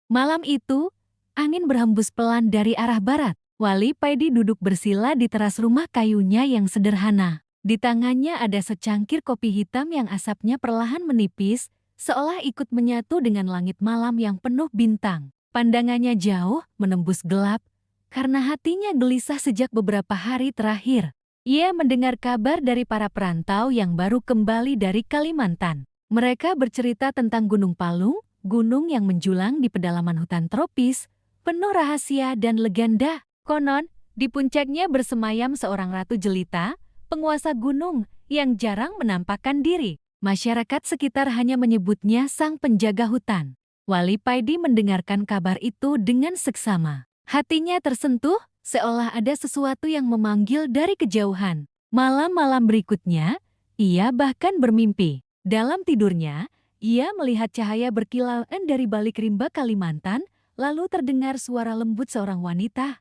Malam itu, angin berhembus pelan dari arah barat. Wali Paidi duduk bersila di teras rumah kayunya yang sederhana. Di tangannya ada secangkir kopi hitam yang asapnya perlahan menipis, seolah ikut menyatu dengan langit malam yang penuh bintang. Pandangannya jauh, menembus gelap, karena hatinya gelisah sejak beberapa hari terakhir. Ia mendengar kabar dari para perantau yang baru kembali dari Kalimantan. Mereka bercerita tentang Gunung Palung, gunung yang menjulang di pedalaman hutan tropis, penuh rahasia dan legenda. Konon, di puncaknya bersemayam seorang ratu jelita, penguasa gunung yang jarang menampakkan diri. Masyarakat sekitar hanya menyebutnya sang penjaga hutan. Wali Paidi mendengarkan kabar itu dengan seksama. Hatinya tersentuh, seolah ada sesuatu yang memanggil dari kejauhan. Malam-malam berikutnya, ia bahkan bermimpi. Dalam tidurnya, ia melihat cahaya berkilauan dari balik rimba Kalimantan, lalu terdengar suara lembut seorang wanita.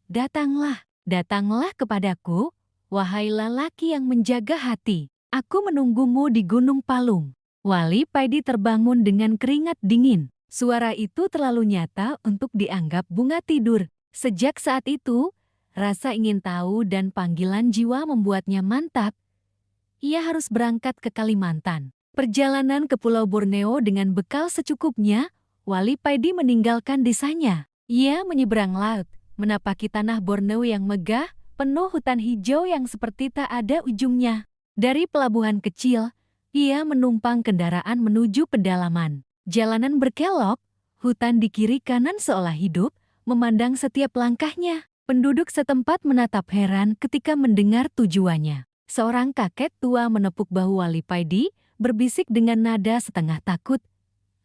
Datanglah, datanglah kepadaku, wahai lelaki yang menjaga hati. Aku menunggumu di Gunung Palung. Wali Paidi terbangun dengan keringat dingin. Suara itu terlalu nyata untuk dianggap bunga tidur. Sejak saat itu, rasa ingin tahu dan panggilan jiwa membuatnya mantap. Ia harus berangkat ke Kalimantan. Perjalanan ke Pulau Borneo dengan bekal secukupnya, Wali Paidi meninggalkan desanya. Ia menyeberang laut, menapaki tanah Borneo yang megah, penuh hutan hijau yang seperti tak ada ujungnya. Dari pelabuhan kecil, ia menumpang kendaraan menuju pedalaman. Jalanan berkelok, hutan di kiri kanan seolah hidup, memandang setiap langkahnya. Penduduk setempat menatap heran ketika mendengar tujuannya. Seorang kakek tua menepuk bahu Wali Paidi, berbisik dengan nada setengah takut.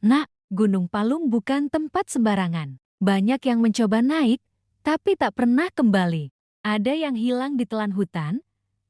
Nak, Gunung Palung bukan tempat sembarangan. Banyak yang mencoba naik, tapi tak pernah kembali. Ada yang hilang di telan hutan,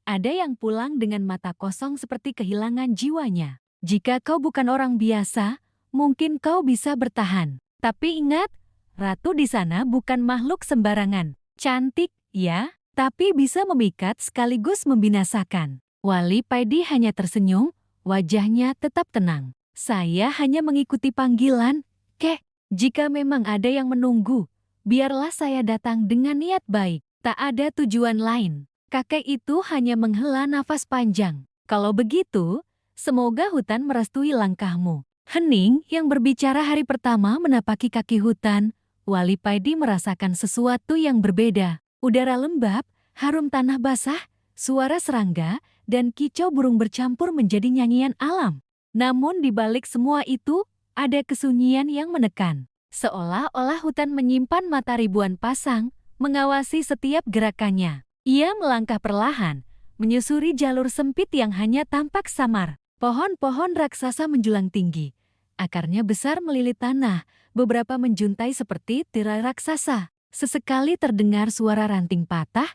ada yang pulang dengan mata kosong seperti kehilangan jiwanya. Jika kau bukan orang biasa, mungkin kau bisa bertahan. Tapi ingat, ratu di sana bukan makhluk sembarangan. Cantik, ya, tapi bisa memikat sekaligus membinasakan. Wali Paidi hanya tersenyum, wajahnya tetap tenang. Saya hanya mengikuti panggilan, Kek. Jika memang ada yang menunggu, biarlah saya datang dengan niat baik. Tak ada tujuan lain. Kakek itu hanya menghela nafas panjang. Kalau begitu, semoga hutan merestui langkahmu. Hening yang berbicara hari pertama menapaki kaki hutan. Wali Paidi merasakan sesuatu yang berbeda. Udara lembab, harum tanah basah, suara serangga, dan kicau burung bercampur menjadi nyanyian alam. Namun di balik semua itu, ada kesunyian yang menekan. Seolah-olah hutan menyimpan mata ribuan pasang, mengawasi setiap gerakannya. Ia melangkah perlahan, menyusuri jalur sempit yang hanya tampak samar. Pohon-pohon raksasa menjulang tinggi. Akarnya besar melilit tanah, beberapa menjuntai seperti tirai raksasa. Sesekali terdengar suara ranting patah,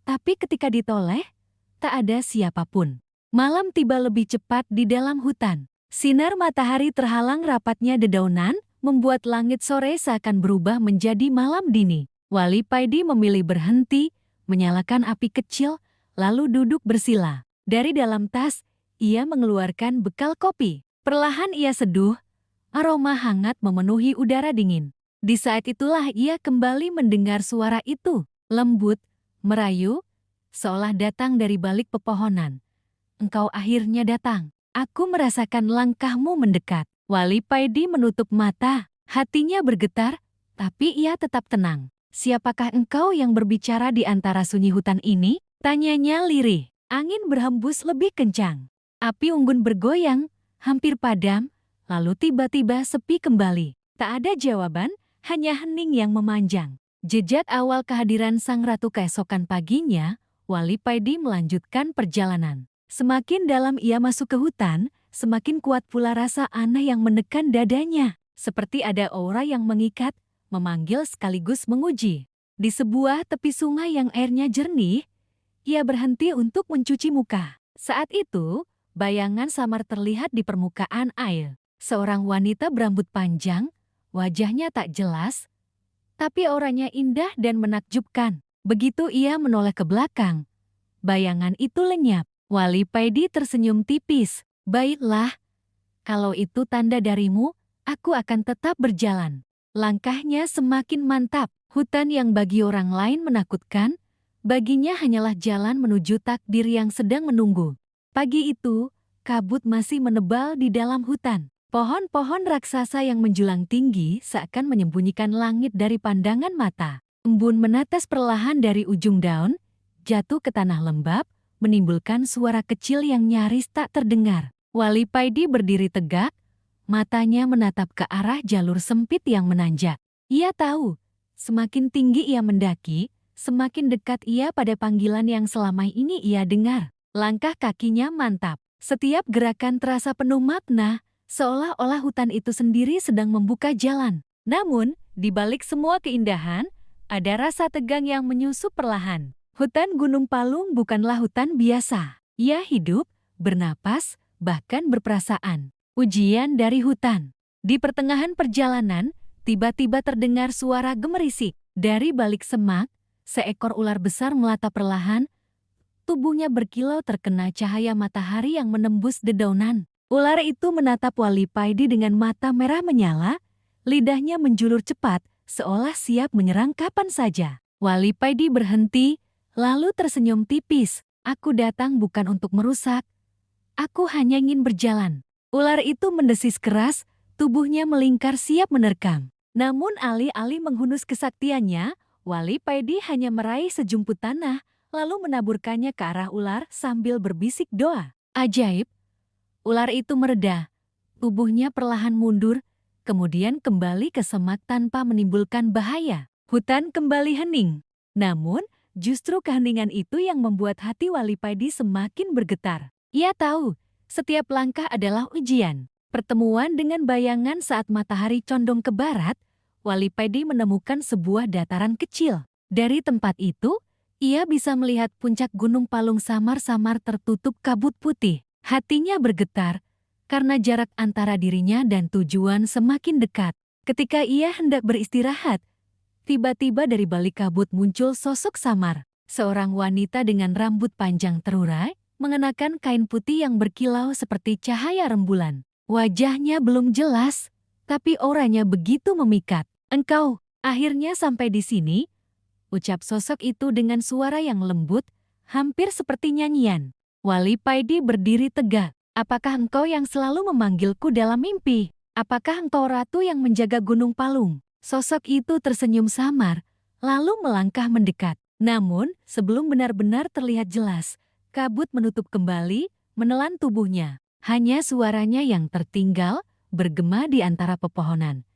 tapi ketika ditoleh, tak ada siapapun. Malam tiba lebih cepat di dalam hutan. Sinar matahari terhalang rapatnya dedaunan, membuat langit sore seakan berubah menjadi malam dini. Wali Paidi memilih berhenti, menyalakan api kecil, lalu duduk bersila. Dari dalam tas, ia mengeluarkan bekal kopi. Perlahan ia seduh, aroma hangat memenuhi udara dingin. Di saat itulah ia kembali mendengar suara itu, lembut, merayu, seolah datang dari balik pepohonan. Engkau akhirnya datang. Aku merasakan langkahmu mendekat. Wali Paidi menutup mata, hatinya bergetar, tapi ia tetap tenang. Siapakah engkau yang berbicara di antara sunyi hutan ini? Tanyanya lirih. Angin berhembus lebih kencang. Api unggun bergoyang, hampir padam, lalu tiba-tiba sepi kembali. Tak ada jawaban, hanya hening yang memanjang. Jejak awal kehadiran sang ratu keesokan paginya, Wali Paidi melanjutkan perjalanan. Semakin dalam ia masuk ke hutan, semakin kuat pula rasa aneh yang menekan dadanya. Seperti ada aura yang mengikat, memanggil sekaligus menguji. Di sebuah tepi sungai yang airnya jernih, ia berhenti untuk mencuci muka. Saat itu, bayangan samar terlihat di permukaan air. Seorang wanita berambut panjang, wajahnya tak jelas, tapi auranya indah dan menakjubkan. Begitu ia menoleh ke belakang, bayangan itu lenyap. Wali Paidi tersenyum tipis. Baiklah, kalau itu tanda darimu, aku akan tetap berjalan. Langkahnya semakin mantap. Hutan yang bagi orang lain menakutkan, baginya hanyalah jalan menuju takdir yang sedang menunggu. Pagi itu, kabut masih menebal di dalam hutan. Pohon-pohon raksasa yang menjulang tinggi seakan menyembunyikan langit dari pandangan mata. Embun menetes perlahan dari ujung daun, jatuh ke tanah lembab, menimbulkan suara kecil yang nyaris tak terdengar. Wali Paidi berdiri tegak, matanya menatap ke arah jalur sempit yang menanjak. Ia tahu, semakin tinggi ia mendaki, semakin dekat ia pada panggilan yang selama ini ia dengar. Langkah kakinya mantap. Setiap gerakan terasa penuh makna, seolah-olah hutan itu sendiri sedang membuka jalan. Namun, di balik semua keindahan, ada rasa tegang yang menyusup perlahan. Hutan Gunung Palung bukanlah hutan biasa. Ia hidup, bernapas, bahkan berperasaan. Ujian dari hutan. Di pertengahan perjalanan, tiba-tiba terdengar suara gemerisik. Dari balik semak, seekor ular besar melatap perlahan. Tubuhnya berkilau terkena cahaya matahari yang menembus dedaunan. Ular itu menatap Wali Paidi dengan mata merah menyala, lidahnya menjulur cepat, seolah siap menyerang kapan saja. Wali Paidi berhenti, lalu tersenyum tipis. Aku datang bukan untuk merusak. Aku hanya ingin berjalan. Ular itu mendesis keras, tubuhnya melingkar siap menerkam. Namun alih-alih menghunus kesaktiannya, Wali Paidi hanya meraih sejumput tanah, lalu menaburkannya ke arah ular sambil berbisik doa. Ajaib, ular itu mereda. Tubuhnya perlahan mundur, kemudian kembali ke semak tanpa menimbulkan bahaya. Hutan kembali hening. Namun, justru keheningan itu yang membuat hati Wali Paidi semakin bergetar. Ia tahu, setiap langkah adalah ujian. Pertemuan dengan bayangan saat matahari condong ke barat, Wali Paidi menemukan sebuah dataran kecil. Dari tempat itu, ia bisa melihat puncak Gunung Palung samar-samar tertutup kabut putih. Hatinya bergetar, karena jarak antara dirinya dan tujuan semakin dekat. Ketika ia hendak beristirahat, tiba-tiba dari balik kabut muncul sosok samar. Seorang wanita dengan rambut panjang terurai, mengenakan kain putih yang berkilau seperti cahaya rembulan. Wajahnya belum jelas, tapi auranya begitu memikat. Engkau, akhirnya sampai di sini, ucap sosok itu dengan suara yang lembut, hampir seperti nyanyian. Wali Paidi berdiri tegak. Apakah engkau yang selalu memanggilku dalam mimpi? Apakah engkau ratu yang menjaga Gunung Palung? Sosok itu tersenyum samar, lalu melangkah mendekat. Namun, sebelum benar-benar terlihat jelas, kabut menutup kembali, menelan tubuhnya. Hanya suaranya yang tertinggal, bergema di antara pepohonan.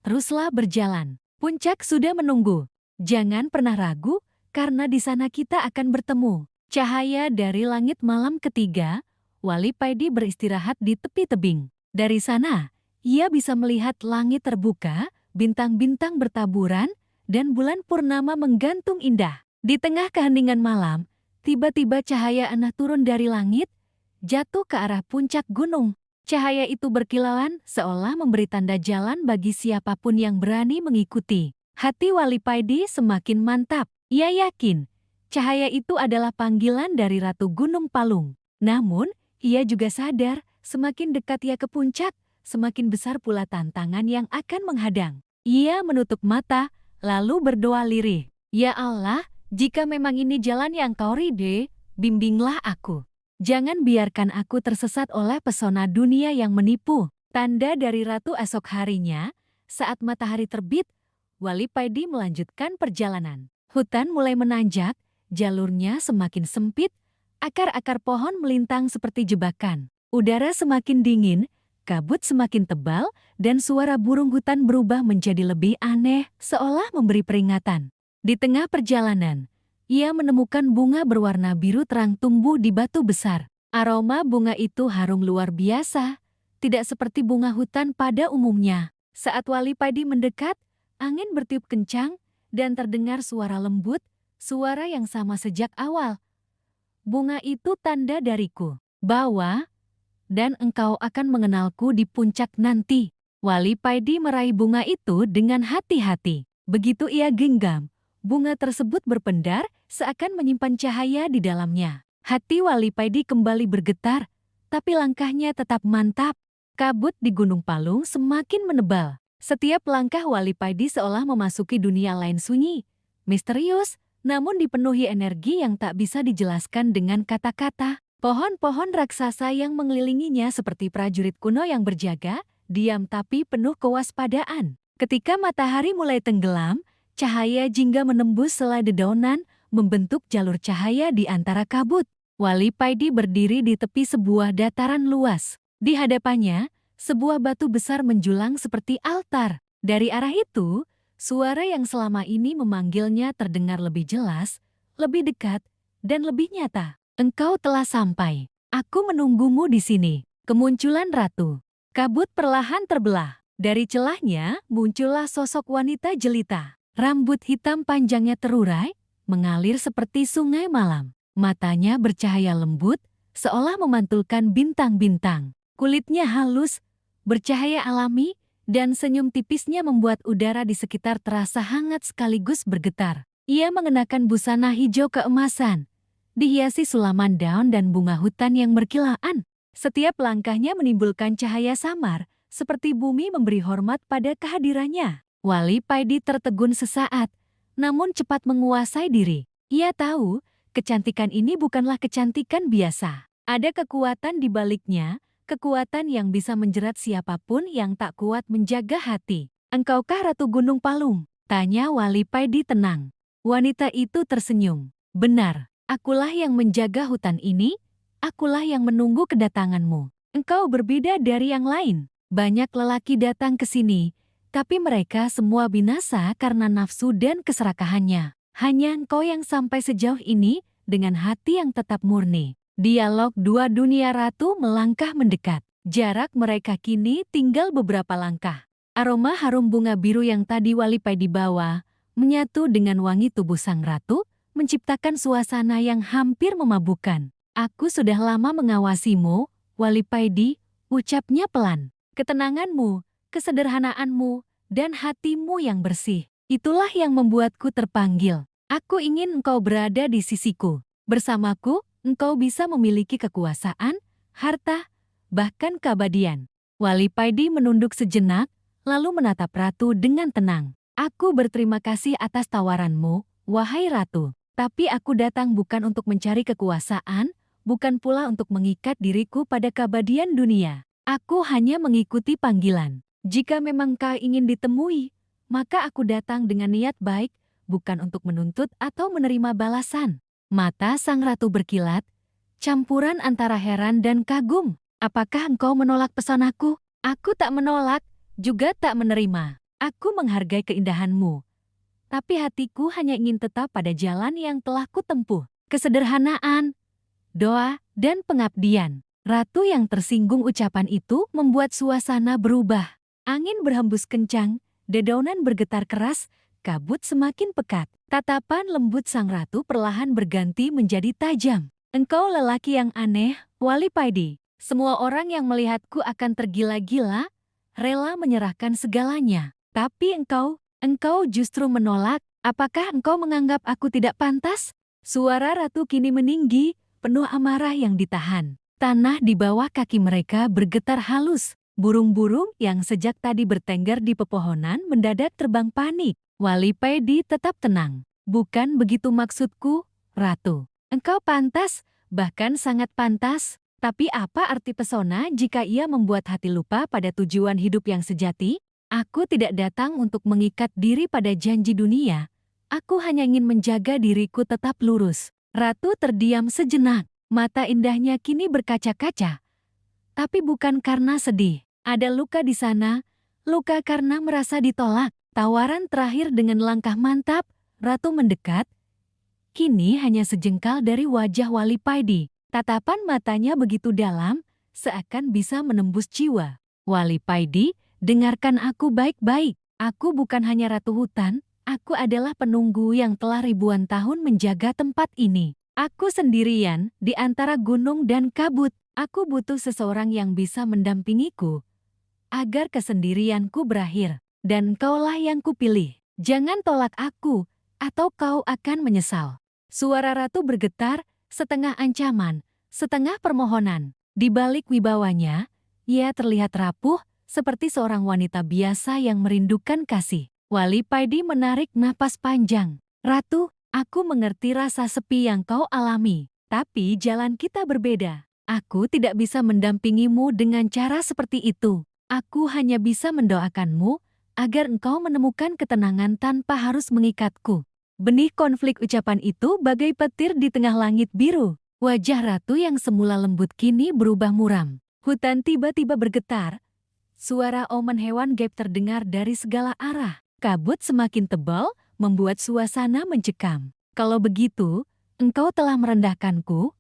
Teruslah berjalan. Puncak sudah menunggu. Jangan pernah ragu, karena di sana kita akan bertemu. Cahaya dari langit malam ketiga, Wali Paidi beristirahat di tepi tebing. Dari sana, ia bisa melihat langit terbuka, bintang-bintang bertaburan, dan bulan purnama menggantung indah. Di tengah keheningan malam, tiba-tiba cahaya aneh turun dari langit, jatuh ke arah puncak gunung. Cahaya itu berkilauan seolah memberi tanda jalan bagi siapapun yang berani mengikuti. Hati Wali Paidi semakin mantap. Ia yakin, cahaya itu adalah panggilan dari Ratu Gunung Palung. Namun, ia juga sadar, semakin dekat ia ke puncak, semakin besar pula tantangan yang akan menghadang. Ia menutup mata, lalu berdoa lirih. Ya Allah, jika memang ini jalan yang kau ridhoi, bimbinglah aku. Jangan biarkan aku tersesat oleh pesona dunia yang menipu. Tanda dari Ratu esok harinya, saat matahari terbit, Wali Paidi melanjutkan perjalanan. Hutan mulai menanjak, jalurnya semakin sempit, akar-akar pohon melintang seperti jebakan. Udara semakin dingin, kabut semakin tebal, dan suara burung hutan berubah menjadi lebih aneh, seolah memberi peringatan. Di tengah perjalanan, ia menemukan bunga berwarna biru terang tumbuh di batu besar. Aroma bunga itu harum luar biasa, tidak seperti bunga hutan pada umumnya. Saat Wali Paidi mendekat, angin bertiup kencang, dan terdengar suara lembut, suara yang sama sejak awal. Bunga itu tanda dariku. Bawa, dan engkau akan mengenalku di puncak nanti. Wali Paidi meraih bunga itu dengan hati-hati. Begitu ia genggam, bunga tersebut berpendar, seakan menyimpan cahaya di dalamnya. Hati Wali Paidi kembali bergetar, tapi langkahnya tetap mantap. Kabut di Gunung Palung semakin menebal. Setiap langkah Wali Paidi seolah memasuki dunia lain sunyi, misterius, namun dipenuhi energi yang tak bisa dijelaskan dengan kata-kata. Pohon-pohon raksasa yang mengelilinginya seperti prajurit kuno yang berjaga, diam tapi penuh kewaspadaan. Ketika matahari mulai tenggelam, cahaya jingga menembus selai dedaunan, membentuk jalur cahaya di antara kabut. Wali Paidi berdiri di tepi sebuah dataran luas. Di hadapannya, sebuah batu besar menjulang seperti altar. Dari arah itu, suara yang selama ini memanggilnya terdengar lebih jelas, lebih dekat, dan lebih nyata. Engkau telah sampai. Aku menunggumu di sini. Kemunculan ratu. Kabut perlahan terbelah. Dari celahnya muncullah sosok wanita jelita. Rambut hitam panjangnya terurai, mengalir seperti sungai malam. Matanya bercahaya lembut, seolah memantulkan bintang-bintang. Kulitnya halus, bercahaya alami, dan senyum tipisnya membuat udara di sekitar terasa hangat sekaligus bergetar. Ia mengenakan busana hijau keemasan, dihiasi sulaman daun dan bunga hutan yang berkilaan. Setiap langkahnya menimbulkan cahaya samar, seperti bumi memberi hormat pada kehadirannya. Wali Paidi tertegun sesaat, namun cepat menguasai diri. Ia tahu, kecantikan ini bukanlah kecantikan biasa. Ada kekuatan di baliknya, kekuatan yang bisa menjerat siapapun yang tak kuat menjaga hati. Engkaukah Ratu Gunung Palung? Tanya Wali Paidi tenang. Wanita itu tersenyum. Benar. Akulah yang menjaga hutan ini, akulah yang menunggu kedatanganmu. Engkau berbeda dari yang lain. Banyak lelaki datang ke sini, tapi mereka semua binasa karena nafsu dan keserakahannya. Hanya engkau yang sampai sejauh ini dengan hati yang tetap murni. Dialog dua dunia ratu melangkah mendekat. Jarak mereka kini tinggal beberapa langkah. Aroma harum bunga biru yang tadi Wali Paidi bawa menyatu dengan wangi tubuh sang ratu, menciptakan suasana yang hampir memabukkan. Aku sudah lama mengawasimu, Wali Paidi, ucapnya pelan. Ketenanganmu, kesederhanaanmu, dan hatimu yang bersih. Itulah yang membuatku terpanggil. Aku ingin engkau berada di sisiku. Bersamaku, engkau bisa memiliki kekuasaan, harta, bahkan keabadian. Wali Paidi menunduk sejenak, lalu menatap Ratu dengan tenang. Aku berterima kasih atas tawaranmu, wahai Ratu. Tapi aku datang bukan untuk mencari kekuasaan, bukan pula untuk mengikat diriku pada keabadian dunia. Aku hanya mengikuti panggilan. Jika memang kau ingin ditemui, maka aku datang dengan niat baik, bukan untuk menuntut atau menerima balasan. Mata sang ratu berkilat, campuran antara heran dan kagum. Apakah engkau menolak pesanaku? Aku tak menolak, juga tak menerima. Aku menghargai keindahanmu. Tapi hatiku hanya ingin tetap pada jalan yang telah kutempuh. Kesederhanaan, doa, dan pengabdian. Ratu yang tersinggung ucapan itu membuat suasana berubah. Angin berhembus kencang, dedaunan bergetar keras, kabut semakin pekat. Tatapan lembut sang ratu perlahan berganti menjadi tajam. Engkau lelaki yang aneh, Wali Paidi. Semua orang yang melihatku akan tergila-gila, rela menyerahkan segalanya. Tapi engkau justru menolak. Apakah engkau menganggap aku tidak pantas? Suara ratu kini meninggi, penuh amarah yang ditahan. Tanah di bawah kaki mereka bergetar halus. Burung-burung yang sejak tadi bertengger di pepohonan mendadak terbang panik. Wali Paidi tetap tenang. Bukan begitu maksudku, Ratu. Engkau pantas, bahkan sangat pantas. Tapi apa arti pesona jika ia membuat hati lupa pada tujuan hidup yang sejati? Aku tidak datang untuk mengikat diri pada janji dunia. Aku hanya ingin menjaga diriku tetap lurus. Ratu terdiam sejenak. Mata indahnya kini berkaca-kaca. Tapi bukan karena sedih. Ada luka di sana. Luka karena merasa ditolak. Tawaran terakhir dengan langkah mantap. Ratu mendekat. Kini hanya sejengkal dari wajah Wali Paidi. Tatapan matanya begitu dalam, seakan bisa menembus jiwa. Wali Paidi, dengarkan aku baik-baik. Aku bukan hanya ratu hutan, aku adalah penunggu yang telah ribuan tahun menjaga tempat ini. Aku sendirian di antara gunung dan kabut. Aku butuh seseorang yang bisa mendampingiku agar kesendirianku berakhir. Dan kaulah yang kupilih. Jangan tolak aku, atau kau akan menyesal. Suara ratu bergetar, setengah ancaman, setengah permohonan. Di balik wibawanya, ia terlihat rapuh, seperti seorang wanita biasa yang merindukan kasih. Wali Paidi menarik napas panjang. Ratu, aku mengerti rasa sepi yang kau alami, tapi jalan kita berbeda. Aku tidak bisa mendampingimu dengan cara seperti itu. Aku hanya bisa mendoakanmu agar engkau menemukan ketenangan tanpa harus mengikatku. Benih konflik ucapan itu bagai petir di tengah langit biru. Wajah ratu yang semula lembut kini berubah muram. Hutan tiba-tiba bergetar. Suara omen hewan gaib terdengar dari segala arah. Kabut semakin tebal, membuat suasana mencekam. Kalau begitu, engkau telah merendahkanku,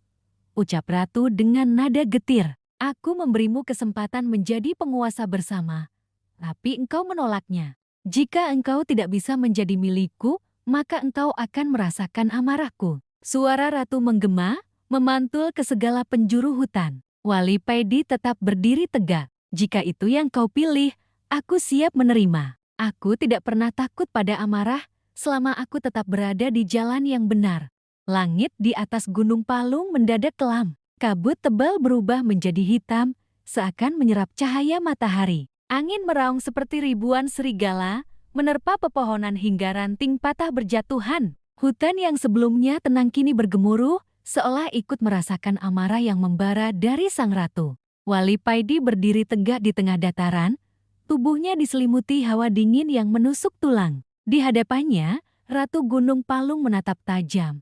ucap ratu dengan nada getir. Aku memberimu kesempatan menjadi penguasa bersama, tapi engkau menolaknya. Jika engkau tidak bisa menjadi milikku, maka engkau akan merasakan amarahku. Suara ratu menggema, memantul ke segala penjuru hutan. Wali Paidi tetap berdiri tegak. Jika itu yang kau pilih, aku siap menerima. Aku tidak pernah takut pada amarah selama aku tetap berada di jalan yang benar. Langit di atas Gunung Palung mendadak kelam. Kabut tebal berubah menjadi hitam, seakan menyerap cahaya matahari. Angin meraung seperti ribuan serigala, menerpa pepohonan hingga ranting patah berjatuhan. Hutan yang sebelumnya tenang kini bergemuruh, seolah ikut merasakan amarah yang membara dari sang ratu. Wali Paidi berdiri tegak di tengah dataran, tubuhnya diselimuti hawa dingin yang menusuk tulang. Di hadapannya, Ratu Gunung Palung menatap tajam.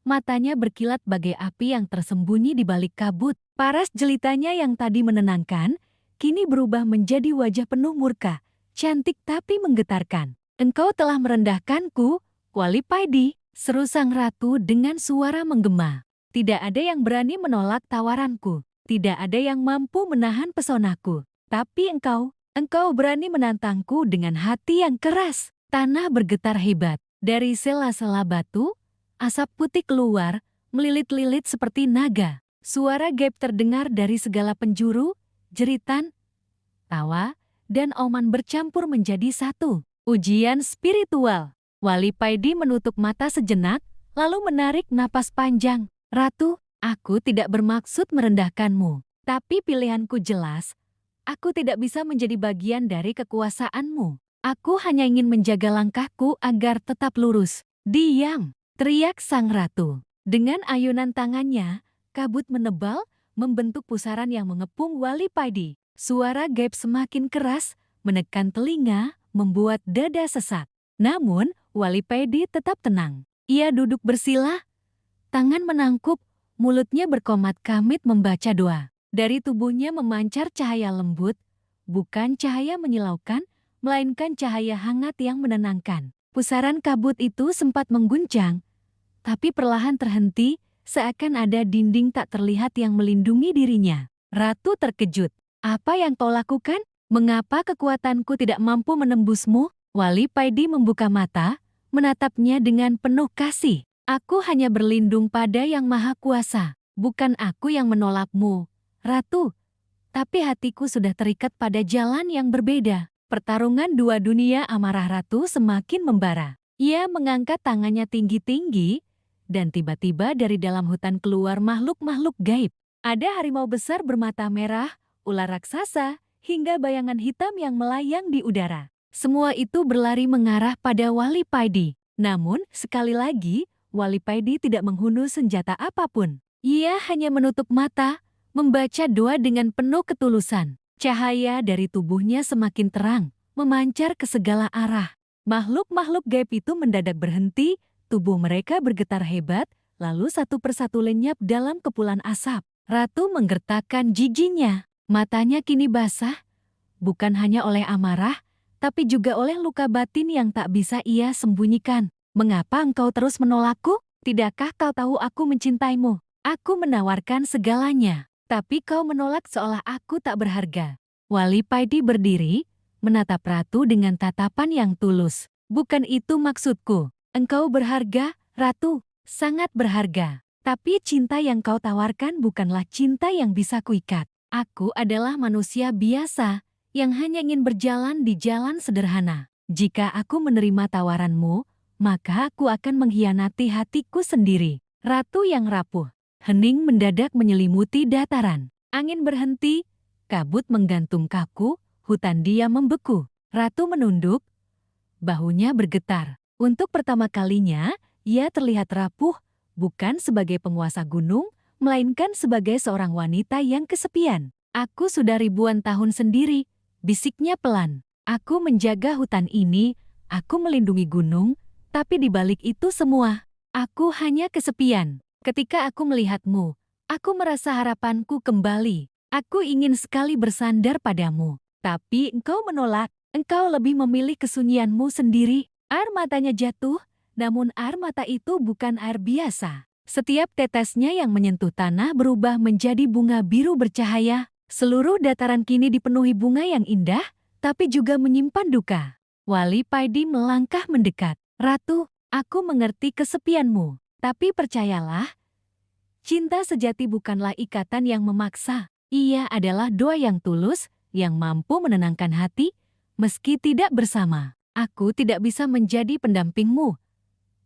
Matanya berkilat bagai api yang tersembunyi di balik kabut. Paras jelitanya yang tadi menenangkan, kini berubah menjadi wajah penuh murka, cantik tapi menggetarkan. Engkau telah merendahkanku, Wali Paidi, seru sang ratu dengan suara menggema. Tidak ada yang berani menolak tawaranku. Tidak ada yang mampu menahan pesonaku. Tapi engkau berani menantangku dengan hati yang keras. Tanah bergetar hebat. Dari sela-sela batu, asap putih keluar, melilit-lilit seperti naga. Suara gaib terdengar dari segala penjuru, jeritan, tawa, dan oman bercampur menjadi satu. Ujian spiritual. Wali Paidi menutup mata sejenak, lalu menarik napas panjang. Ratu, aku tidak bermaksud merendahkanmu, tapi pilihanku jelas. Aku tidak bisa menjadi bagian dari kekuasaanmu. Aku hanya ingin menjaga langkahku agar tetap lurus. Diam, teriak sang ratu. Dengan ayunan tangannya, kabut menebal, membentuk pusaran yang mengepung Wali Paidi. Suara gaib semakin keras, menekan telinga, membuat dada sesak. Namun, Wali Paidi tetap tenang. Ia duduk bersila, tangan menangkup, mulutnya berkomat kamit membaca doa. Dari tubuhnya memancar cahaya lembut, bukan cahaya menyilaukan, melainkan cahaya hangat yang menenangkan. Pusaran kabut itu sempat mengguncang, tapi perlahan terhenti, seakan ada dinding tak terlihat yang melindungi dirinya. Ratu terkejut. Apa yang kau lakukan? Mengapa kekuatanku tidak mampu menembusmu? Wali Paidi membuka mata, menatapnya dengan penuh kasih. Aku hanya berlindung pada Yang Maha Kuasa. Bukan aku yang menolakmu, Ratu. Tapi hatiku sudah terikat pada jalan yang berbeda. Pertarungan dua dunia amarah Ratu semakin membara. Ia mengangkat tangannya tinggi-tinggi, dan tiba-tiba dari dalam hutan keluar makhluk-makhluk gaib. Ada harimau besar bermata merah, ular raksasa, hingga bayangan hitam yang melayang di udara. Semua itu berlari mengarah pada Wali Paidi. Namun, sekali lagi, Wali Paidi tidak menghunus senjata apapun. Ia hanya menutup mata, membaca doa dengan penuh ketulusan. Cahaya dari tubuhnya semakin terang, memancar ke segala arah. Makhluk-makhluk gaib itu mendadak berhenti, tubuh mereka bergetar hebat, lalu satu persatu lenyap dalam kepulan asap. Ratu menggertakkan giginya. Matanya kini basah, bukan hanya oleh amarah, tapi juga oleh luka batin yang tak bisa ia sembunyikan. Mengapa engkau terus menolakku? Tidakkah kau tahu aku mencintaimu? Aku menawarkan segalanya, tapi kau menolak seolah aku tak berharga. Wali Paidi berdiri, menatap Ratu dengan tatapan yang tulus. Bukan itu maksudku. Engkau berharga, Ratu, sangat berharga. Tapi cinta yang kau tawarkan bukanlah cinta yang bisa kuikat. Aku adalah manusia biasa yang hanya ingin berjalan di jalan sederhana. Jika aku menerima tawaranmu, maka aku akan mengkhianati hatiku sendiri. Ratu yang rapuh. Hening mendadak menyelimuti dataran. Angin berhenti, kabut menggantung kaku, Hutan diam membeku. Ratu menunduk, bahunya bergetar. Untuk pertama kalinya, ia terlihat rapuh, bukan sebagai penguasa gunung, melainkan sebagai seorang wanita yang kesepian. Aku sudah ribuan tahun sendiri, bisiknya pelan. Aku menjaga hutan ini, aku melindungi gunung, tapi di balik itu semua, aku hanya kesepian. Ketika aku melihatmu, aku merasa harapanku kembali. Aku ingin sekali bersandar padamu. Tapi engkau menolak, engkau lebih memilih kesunyianmu sendiri. Air matanya jatuh, namun air mata itu bukan air biasa. Setiap tetesnya yang menyentuh tanah berubah menjadi bunga biru bercahaya. Seluruh dataran kini dipenuhi bunga yang indah, tapi juga menyimpan duka. Wali Paidi melangkah mendekat. Ratu, aku mengerti kesepianmu, tapi percayalah, cinta sejati bukanlah ikatan yang memaksa. Ia adalah doa yang tulus, yang mampu menenangkan hati, meski tidak bersama. Aku tidak bisa menjadi pendampingmu,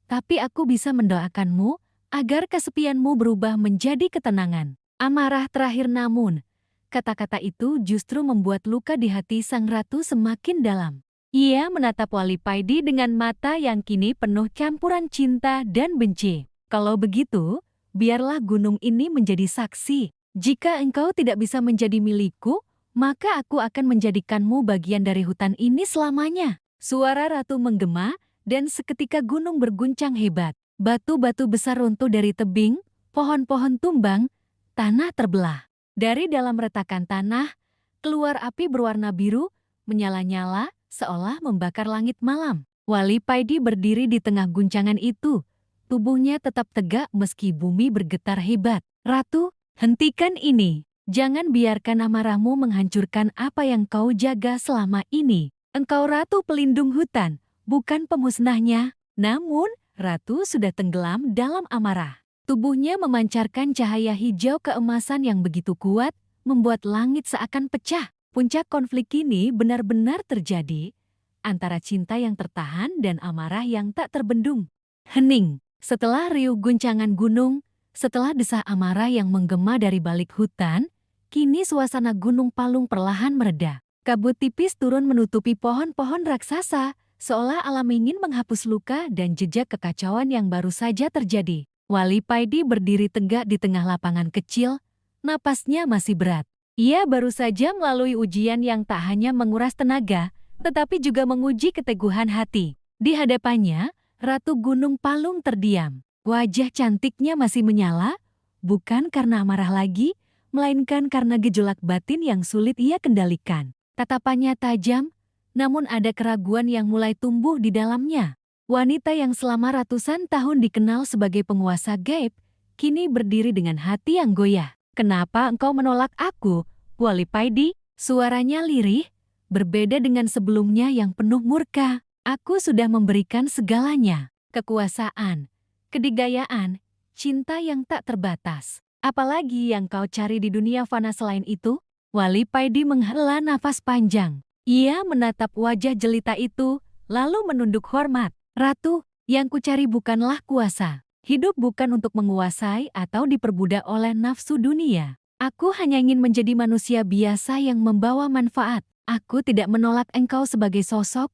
tapi aku bisa mendoakanmu agar kesepianmu berubah menjadi ketenangan. Amarah terakhir namun, kata-kata itu justru membuat luka di hati sang ratu semakin dalam. Ia menatap Wali Paidi dengan mata yang kini penuh campuran cinta dan benci. Kalau begitu, biarlah gunung ini menjadi saksi. Jika engkau tidak bisa menjadi milikku, maka aku akan menjadikanmu bagian dari hutan ini selamanya. Suara ratu menggema, dan seketika gunung berguncang hebat. Batu-batu besar runtuh dari tebing, pohon-pohon tumbang, tanah terbelah. Dari dalam retakan tanah, keluar api berwarna biru, menyala-nyala, seolah membakar langit malam. Wali Paidi berdiri di tengah guncangan itu. Tubuhnya tetap tegak meski bumi bergetar hebat. Ratu, hentikan ini. Jangan biarkan amarahmu menghancurkan apa yang kau jaga selama ini. Engkau ratu pelindung hutan, bukan pemusnahnya. Namun, ratu sudah tenggelam dalam amarah. Tubuhnya memancarkan cahaya hijau keemasan yang begitu kuat, membuat langit seakan pecah. Puncak konflik ini benar-benar terjadi antara cinta yang tertahan dan amarah yang tak terbendung. Hening, setelah riuh guncangan gunung, setelah desah amarah yang menggema dari balik hutan, kini suasana Gunung Palung perlahan mereda. Kabut tipis turun menutupi pohon-pohon raksasa, seolah alam ingin menghapus luka dan jejak kekacauan yang baru saja terjadi. Wali Paidi berdiri tegak di tengah lapangan kecil, napasnya masih berat. Ia baru saja melalui ujian yang tak hanya menguras tenaga, tetapi juga menguji keteguhan hati. Di hadapannya, Ratu Gunung Palung terdiam. Wajah cantiknya masih menyala, bukan karena amarah lagi, melainkan karena gejolak batin yang sulit ia kendalikan. Tatapannya tajam, namun ada keraguan yang mulai tumbuh di dalamnya. Wanita yang selama ratusan tahun dikenal sebagai penguasa gaib, kini berdiri dengan hati yang goyah. Kenapa engkau menolak aku, Wali Paidi? Suaranya lirih, berbeda dengan sebelumnya yang penuh murka. Aku sudah memberikan segalanya, kekuasaan, kedigayaan, cinta yang tak terbatas. Apalagi yang kau cari di dunia fana selain itu? Wali Paidi menghela nafas panjang. Ia menatap wajah jelita itu, lalu menunduk hormat. Ratu, yang kucari bukanlah kuasa. Hidup bukan untuk menguasai atau diperbudak oleh nafsu dunia. Aku hanya ingin menjadi manusia biasa yang membawa manfaat. Aku tidak menolak engkau sebagai sosok.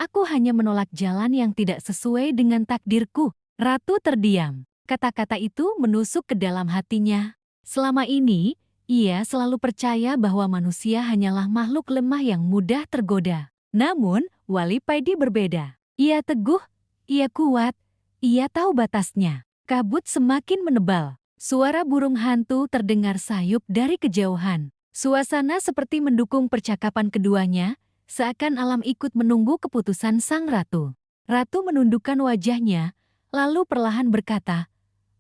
Aku hanya menolak jalan yang tidak sesuai dengan takdirku. Ratu terdiam. Kata-kata itu menusuk ke dalam hatinya. Selama ini, ia selalu percaya bahwa manusia hanyalah makhluk lemah yang mudah tergoda. Namun, Wali Paidi berbeda. Ia teguh, ia kuat, ia tahu batasnya. Kabut semakin menebal. Suara burung hantu terdengar sayup dari kejauhan. Suasana seperti mendukung percakapan keduanya, seakan alam ikut menunggu keputusan sang ratu. Ratu menundukkan wajahnya, lalu perlahan berkata,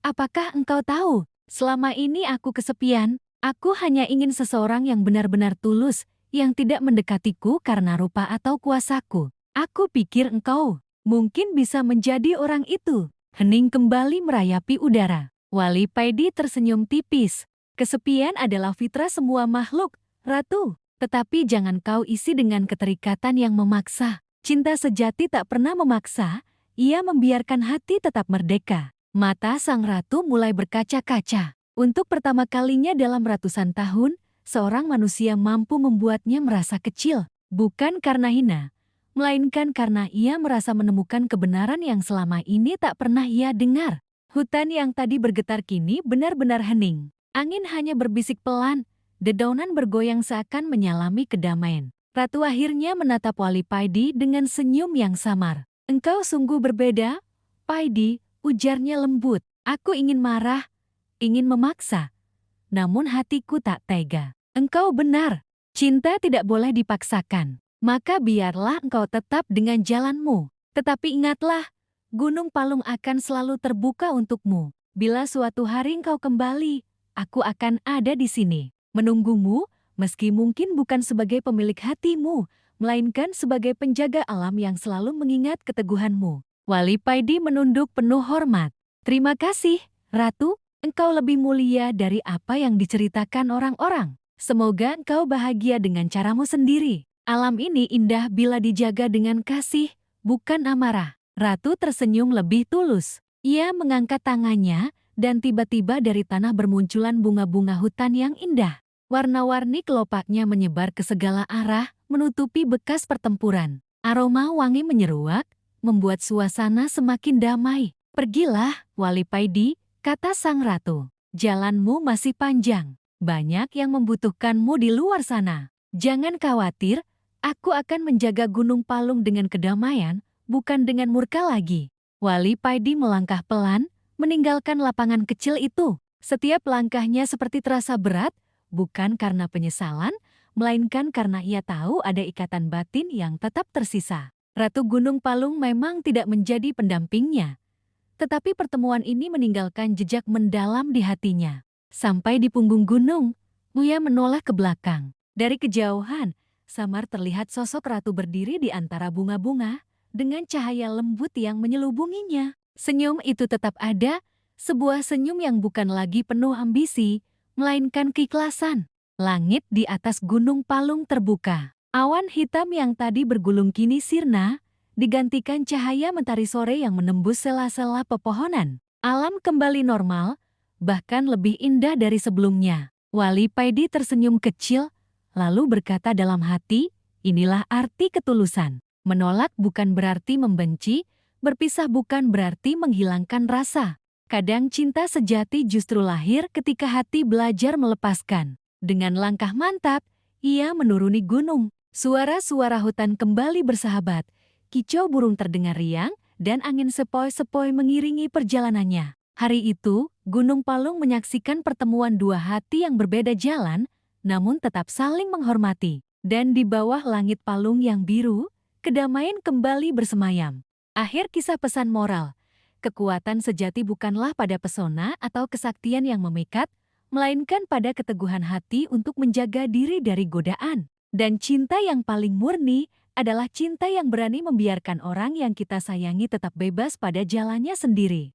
"Apakah engkau tahu, selama ini aku kesepian, aku hanya ingin seseorang yang benar-benar tulus, yang tidak mendekatiku karena rupa atau kuasaku. Aku pikir engkau mungkin bisa menjadi orang itu." Hening kembali merayapi udara. Wali Paidi tersenyum tipis. Kesepian adalah fitrah semua makhluk, Ratu. Tetapi jangan kau isi dengan keterikatan yang memaksa. Cinta sejati tak pernah memaksa, ia membiarkan hati tetap merdeka. Mata sang ratu mulai berkaca-kaca. Untuk pertama kalinya dalam ratusan tahun, seorang manusia mampu membuatnya merasa kecil, bukan karena hina, melainkan karena ia merasa menemukan kebenaran yang selama ini tak pernah ia dengar. Hutan yang tadi bergetar kini benar-benar hening. Angin hanya berbisik pelan, dedaunan bergoyang seakan menyalami kedamaian. Ratu akhirnya menatap Wali Paidi dengan senyum yang samar. "Engkau sungguh berbeda, Paidi," ujarnya lembut. "Aku ingin marah, ingin memaksa, namun hatiku tak tega." "Engkau benar, cinta tidak boleh dipaksakan. Maka biarlah engkau tetap dengan jalanmu. Tetapi ingatlah, Gunung Palung akan selalu terbuka untukmu. Bila suatu hari engkau kembali, aku akan ada di sini, menunggumu, meski mungkin bukan sebagai pemilik hatimu, melainkan sebagai penjaga alam yang selalu mengingat keteguhanmu." Wali Paidi menunduk penuh hormat. "Terima kasih, Ratu. Engkau lebih mulia dari apa yang diceritakan orang-orang. Semoga engkau bahagia dengan caramu sendiri. Alam ini indah bila dijaga dengan kasih, bukan amarah." Ratu tersenyum lebih tulus. Ia mengangkat tangannya, dan tiba-tiba dari tanah bermunculan bunga-bunga hutan yang indah. Warna-warni kelopaknya menyebar ke segala arah, menutupi bekas pertempuran. Aroma wangi menyeruak, membuat suasana semakin damai. "Pergilah, Wali Paidi," kata sang ratu. "Jalanmu masih panjang. Banyak yang membutuhkanmu di luar sana. Jangan khawatir, aku akan menjaga Gunung Palung dengan kedamaian, bukan dengan murka lagi." Wali Paidi melangkah pelan, meninggalkan lapangan kecil itu. Setiap langkahnya seperti terasa berat, bukan karena penyesalan, melainkan karena ia tahu ada ikatan batin yang tetap tersisa. Ratu Gunung Palung memang tidak menjadi pendampingnya, tetapi pertemuan ini meninggalkan jejak mendalam di hatinya. Sampai di punggung gunung, Buya menoleh ke belakang. Dari kejauhan, samar terlihat sosok ratu berdiri di antara bunga-bunga, dengan cahaya lembut yang menyelubunginya. Senyum itu tetap ada, sebuah senyum yang bukan lagi penuh ambisi, melainkan keikhlasan. Langit di atas Gunung Palung terbuka. Awan hitam yang tadi bergulung kini sirna, digantikan cahaya mentari sore yang menembus sela-sela pepohonan. Alam kembali normal, bahkan lebih indah dari sebelumnya. Wali Paidi tersenyum kecil, lalu berkata dalam hati, "Inilah arti ketulusan. Menolak bukan berarti membenci, berpisah bukan berarti menghilangkan rasa. Kadang cinta sejati justru lahir ketika hati belajar melepaskan." Dengan langkah mantap, ia menuruni gunung. Suara-suara hutan kembali bersahabat, kicau burung terdengar riang, dan angin sepoi-sepoi mengiringi perjalanannya. Hari itu, Gunung Palung menyaksikan pertemuan dua hati yang berbeda jalan, namun tetap saling menghormati. Dan di bawah langit Palung yang biru, kedamaian kembali bersemayam. Akhir kisah pesan moral. Kekuatan sejati bukanlah pada pesona atau kesaktian yang memikat, melainkan pada keteguhan hati untuk menjaga diri dari godaan. Dan cinta yang paling murni adalah cinta yang berani membiarkan orang yang kita sayangi tetap bebas pada jalannya sendiri.